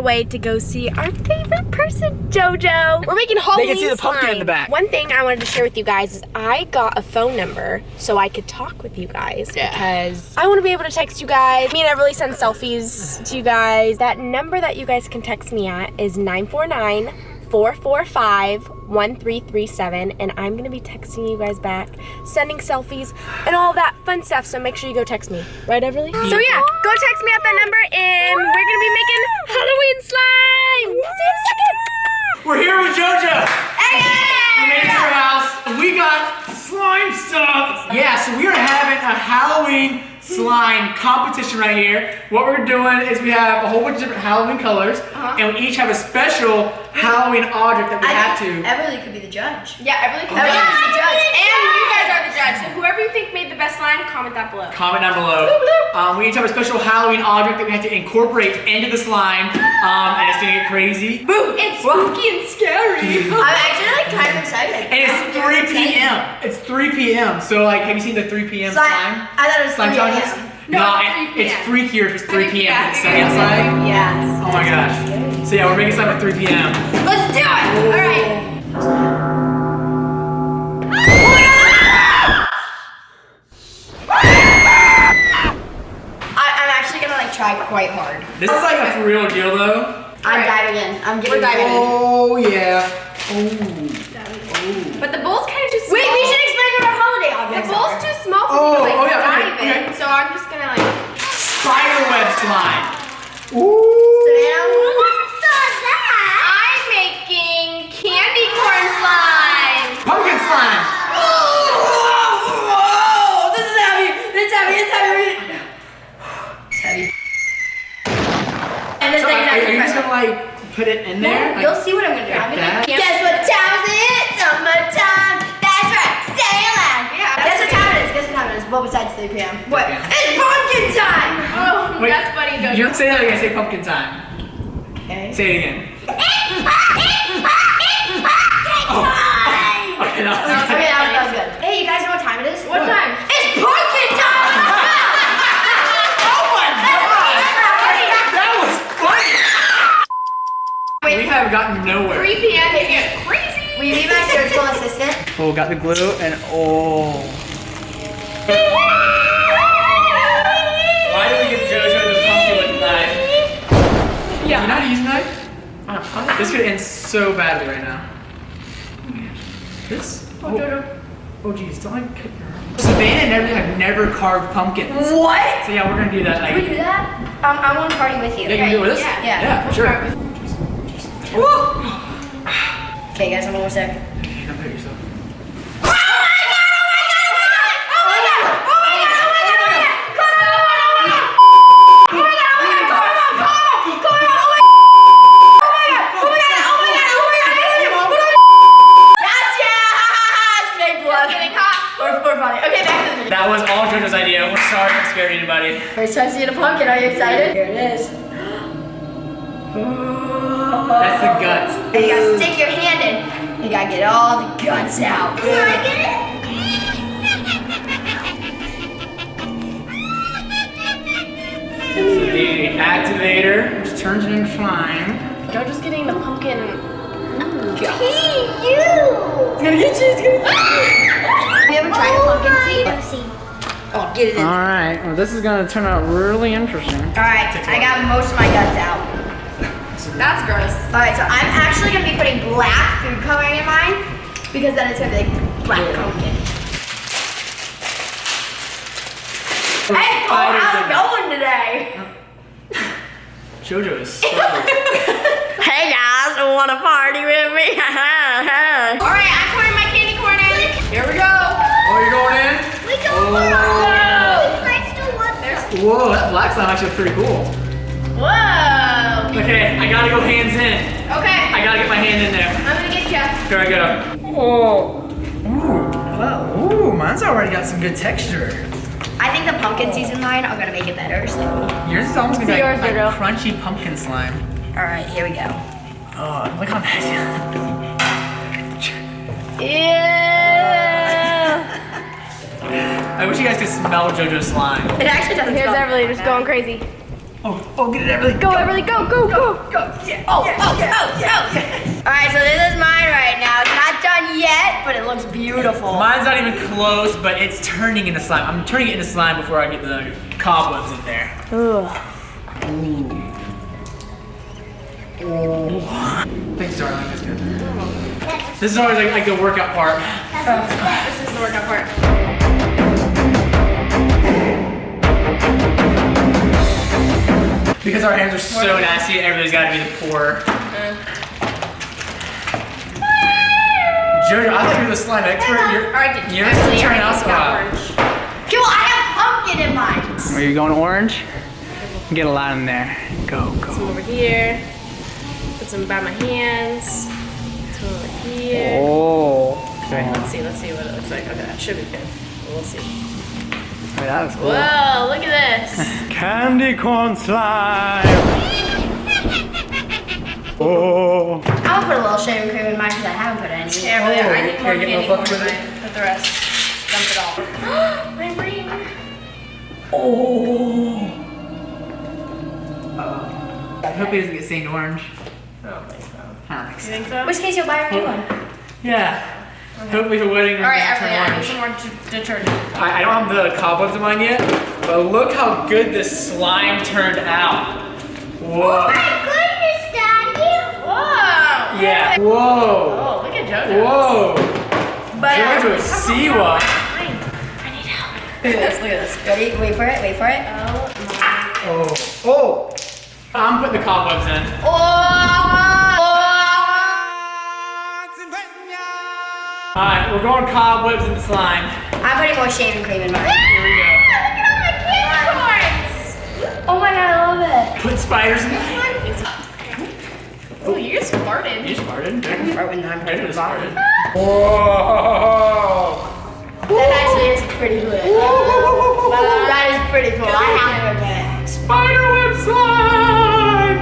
way to go see our favorite person, JoJo. We're making Halloween They can see the pumpkin slime. in the back. One thing I wanted to share with you guys is I got a phone number so I could talk with you guys because I want to be able to text you guys. Me and Everly send selfies to you guys. That number that you guys can text me at is 949-445-1337, and I'm gonna be texting you guys back, sending selfies and all that fun stuff, so make sure you go text me. Right, Everly? So yeah, go text me at that number and we're gonna be making Halloween slime. See you in a second. We're here with JoJo. Hey! We made it to her house. We got slime stuff. Yeah, so we are having a Halloween slime competition right here. What we're doing is we have a whole bunch of different Halloween colors, and we each have a special Halloween object that we have to. Everly could be the judge. Yeah, Everly can be the judge. And you guys are the judge. So whoever you think made the best slime, comment that below. Comment down below. We each have a special Halloween object that we have to incorporate into the slime, and it's gonna get crazy. Boom! It's spooky and scary. I'm actually like kind of excited. And it's 3 p.m. It's 3 p.m. So like, have you seen the 3 p.m. slime? I thought it was 3 Slime challenges? a.m. No, it's freakier if it's 3 p.m. because it's sunny outside. Yes. Oh my gosh. So yeah, we're making slime at 3 p.m. Let's do it! Alright. I'm actually gonna like try quite hard. This is like a for real deal though. I'm diving in. We're diving in. Oh yeah. But the bowl's kind of too small. Wait, we should explain what our holiday The objects bowl's are. too small for me to like dive in. okay. So I'm just gonna like. Spiderweb slime. Ooh. Savannah, what's that? I'm making candy corn slime. Pumpkin slime. Oh, this is heavy. It's heavy. It's heavy. It's heavy. And this So thing's are actually you just gonna like put it in there? You'll see what I'm gonna do. I'm that? gonna guess what time is it? Summertime. That's right. Say it loud. Yeah. Guess what time it is. Guess what time it is. Well, besides 3 p.m. What? It's pumpkin time. Oh, Wait, that's funny. Jojo. You say that again. Say pumpkin time. Okay. Say it again. It's pumpkin time. Okay, that was Okay, that was good. Hey, you guys know what time it is? What time? It's pumpkin time. Oh my god! That was funny. We have gotten nowhere. 3 p.m. It gets crazy. Will you be my surgical assistant? Oh, got the glue and oh. Why do we give JoJo the pumpkin with the knife? Yeah. You're not using a knife? This could end so badly right now. This? Oh, Jojo. Oh geez, don't like cut your arm. Savannah and everything have never carved pumpkins. What? So yeah, we're gonna do that. Can we do that? I want to party with you. Yeah, can we do it with us? Yeah. Yeah, sure. Okay, guys, I'm almost there. Don't hurt yourself. That was all JoJo's idea. We're sorry if it scared anybody. First time seeing a pumpkin, are you excited? Here it is. That's the guts. You gotta stick your hand in. You gotta get all the guts out. Can I get it? The activator, which turns it into slime. JoJo's getting the pumpkin. It's gonna get you. It's gonna get you. Have you ever tried a pumpkin seed? Oh, get it in. Alright, well this is gonna turn out really interesting. Alright, I got most of my guts out. That's gross. Alright, so I'm actually gonna be putting black food coloring in mine because then it's gonna be like black pumpkin. Hey, Paul, how's it going today? JoJo is so Hey guys, wanna party with me? Alright, I'm pouring my candy corn in. Here we go. Oh, you're going in? We go Oh. Whoa, that black slime actually pretty cool. Whoa. Okay, I gotta go hands in. Okay. I gotta get my hand in there. I'm gonna get you. Here I go. Oh. Ooh. Wow. Ooh, mine's already got some good texture. I think the pumpkin seeds in mine are gonna make it better, so. Yours is almost gonna be yours, like Jojo. crunchy pumpkin slime. Alright, here we go. Oh, look on that. Yeah. I wish you guys could smell JoJo's slime. It actually doesn't Here's smell Everly just bad. going crazy. Oh, get it, Everly. Go, Everly, go. Yeah. Oh. Alright, so this is mine right now. It's not done yet, but it looks beautiful. Mine's not even close, but it's turning into slime. I'm turning it into slime before I get the cobwebs in there. Ugh. Thanks, darling. That's good. This is always like the workout part. This is the workout part. Because our hands are so nasty, everybody's got to be the poor. JoJo, I thought you were the slime expert. You're turning out so hot. Cool, I have pumpkin in mine. Are you going orange? Get a lot in there. Go. Some over here. Put some by my hands. Some over here. Oh. Okay. Let's see what it looks like. Okay, that should be good. We'll see. Wait, that was cool. Whoa, look at this. Candy corn slime. Oh. I'll put a little shaving cream in mine because I haven't put any. Yeah, really, I need more Here, get candy more corn fluffy in with mine. Put the rest. Dump it all. My ring. Oh. I hope he doesn't get stained orange. I don't think so. I don't think You so. think so? In which case you'll buy a new one. Yeah. Hopefully for wedding. All right, turn Everly, I need orange. some more detergent. I don't have the cobwebs in mine yet, but look how good this slime turned out. Whoa. goodness, Daddy! Whoa. Yeah. Whoa. Oh, look at JoJo. Whoa. But JoJo Siwa. I need help. Look at this. ready? Wait for it. Oh. I'm putting the cobwebs in. Alright, we're going cobwebs in the slime. I'm putting more shaving cream in mine. Here we go. Oh my god, I love it. Put spiders in mine. Oh, you just farted. You just farted. Right when I'm JoJo just farted. That Whoa. actually is pretty good. That is pretty cool. I have to admit. Spiderweb slime.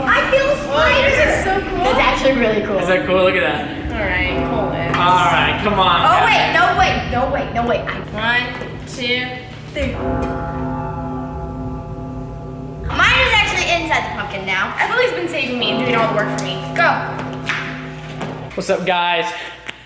I feel spiders. This is so cool. That's actually really cool. Is that cool? Look at that. All right, hold it. Alright, come on. Oh wait, no wait. 1, 2, 3. Mine is actually inside the pumpkin now. Everly's been saving me and doing all the work for me. Go. What's up, guys?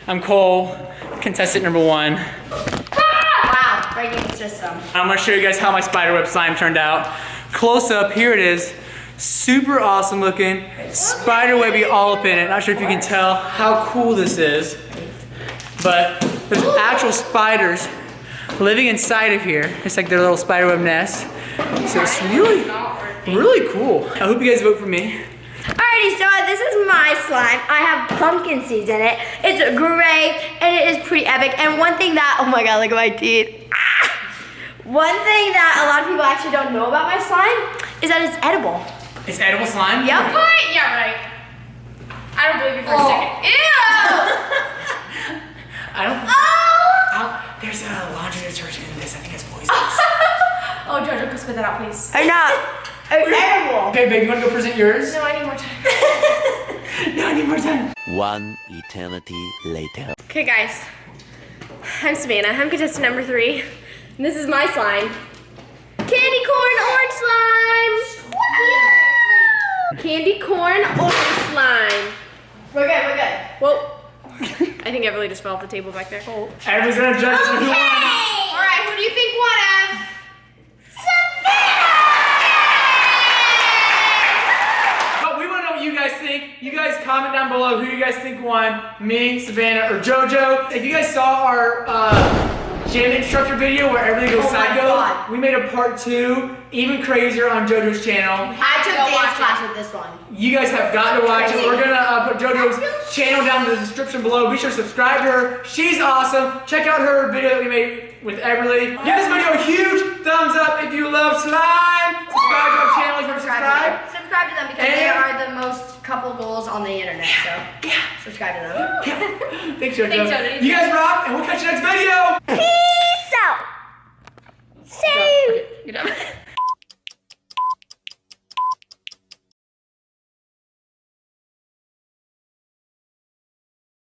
I'm Cole, contestant number 1. Wow, breaking the system. I'm gonna show you guys how my spiderweb slime turned out. Close up, here it is. Super awesome looking, spiderwebby all up in it. Not sure if you can tell how cool this is, but there's actual spiders living inside of here. It's like their little spiderweb nest. So it's really cool. I hope you guys vote for me. Alrighty, so this is my slime. I have pumpkin seeds in it. It's gray and it is pretty epic. And one thing that, oh my god, look at my teeth. One thing that a lot of people actually don't know about my slime is that it's edible. It's edible slime? Yep. What? Yeah, right. I don't believe you for a second. Ew! I don't. Oh! There's a laundry detergent in this. I think it's poisonous. Oh, JoJo, go spit that out, please. Or not. Edible. Okay, babe, you want to go present yours? No, I need more time. No, I need more time. One eternity later. Okay, guys. I'm Savannah. I'm contestant number 3. And this is my slime. Candy corn orange slime. Candy corn orange slime. We're good. Whoa. I think Everly just fell off the table back there. Oh. Everyone's gonna judge who won. All right, who do you think won, Ev? But we want to know what you guys think. You guys comment down below who you guys think won. Me, Savannah, or JoJo. If you guys saw our gym instructor video where everybody goes Oh my psycho, God. we made a part 2, even crazier on JoJo's channel. I took Go dance watch class with this one. You guys have got to watch it. We're gonna put JoJo's channel down in the description below. Be sure to subscribe to her. She's awesome. Check out her video that we made with Everly. Give this video a huge thumbs up if you love slime. Subscribe to our channel if you subscribe. Subscribe to them because they are the most couple goals on the internet. So subscribe to them. Thanks, JoJo. Thanks, JoJo. You guys rock, and we'll catch you next video. Peace out. Save. You're done.